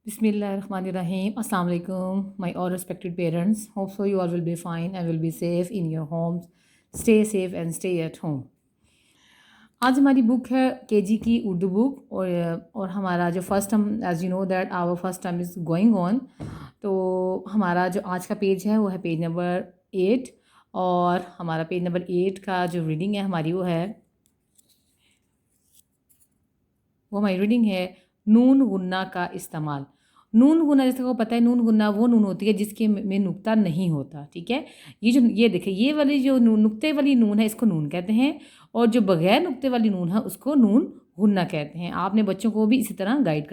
Bismillahirrahmanirrahim. Assalamu alaikum, my all respected parents. Hope so you all will be fine and will be safe in your homes. Stay safe and stay at home. आज हमारी book है KG की Urdu book और हमारा जो first term, as you know that our first term is going on. तो हमारा जो आज का पेज है वो है पेज नंबर 8 और हमारा पेज नंबर 8 का जो रीडिंग है हमारी वो हमारी रीडिंग है नून गुन्ना का इस्तेमाल। नून गुन्ना, जैसे को पता है, नून गुन्ना वो नून होती है जिसके में नुक्ता नहीं होता। ठीक है, ये देखिए, ये वाली जो नुक्ते वाली नून है इसको नून कहते हैं और जो बगैर नुक्ते वाली नून है उसको नून गुन्ना कहते हैं। आपने बच्चों को भी इसी तरह गाइड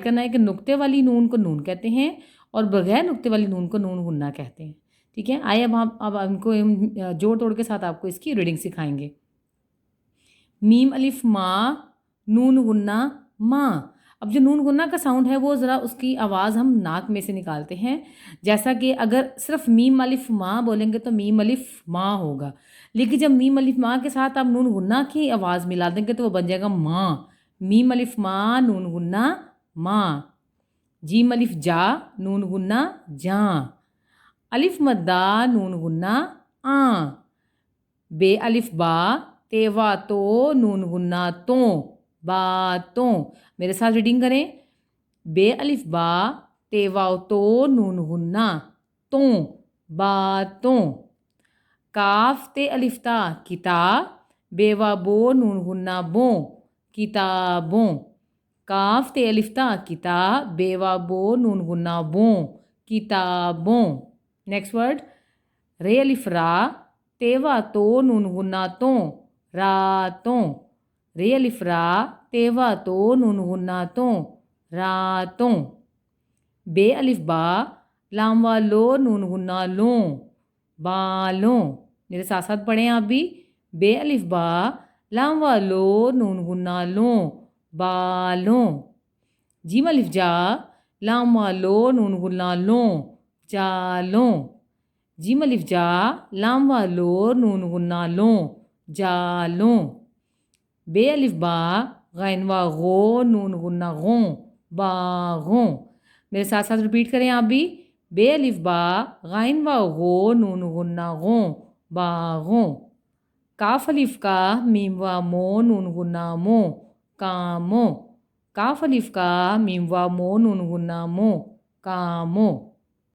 करना है कि नुक्ते वाली नून को नून कहते हैं और बगैर नुक्ते वाली नून को नून गुन्ना कहते हैं। ठीक है, आइए अब हमको जोड़ तोड़ के साथ आपको इसकी रीडिंग सिखाएंगे। मीम अलिफ माँ, नून गुन्ना माँ। अब जो नून गुन्ना का साउंड है वो ज़रा उसकी आवाज़ हम नाक में से निकालते हैं। जैसा कि अगर सिर्फ मीम अलिफ माँ बोलेंगे तो मीम अलिफ माँ होगा, लेकिन जब मीम अलिफ माँ के साथ आप नून गुन्ना की आवाज़ मिला देंगे तो वो बन जाएगा माँ। मीम अलिफ माँ, नून गुन्ना माँ। जीम अलिफ जा, नून गुन्ना जा। अलिफ मद्दा, नून गुन्ना आ। बे अलिफ बा, तेवा तो, नून गुन्ना तो, बातों। मेरे साथ रीडिंग करें। बे अलिफ बा, तेवा तो, नून गुन्ना तो, बातों। काफ ते अलिफ्ता, किताब। बेवा बो, नून गुन्ना बो, किताबों। काफ ते अलिफ्ता, किताब। बेवा बो, नून गुन्ना बो, किताबों। Next word. रे अलिफ रा, तेवा तो, नून गुन्ना तो, रातों। रे अलिफ रा, तेवा तो, नून गुन्ना तो, रातों। बे अलिफ बा, लाम वालो, नून गुन्ना लो, बालों। मेरे साथ साथ पढ़ें आप भी। बे अलिफ बा, लाम वालो, नून गुन्ना लो, बालों। जीम अलिफ जा, लाम वालो, नून गुन्ना लो, जालों। जीम अलिफ जा, लाम वालो, नून गुन्ना लो, जालों। बे अलिफ बा, गैन वा गो, नून गुन्ना गो, बागों। मेरे साथ साथ रिपीट करें आप भी। बे अलिफ बा, गैन वा गो, नून गुन्ना गो, बागों। काफ अलिफ का, मीम वा मो, नून गुन्ना मो, कामो। काफ अलिफ का, मीम वा मो, नून गुन्ना मो, कामो।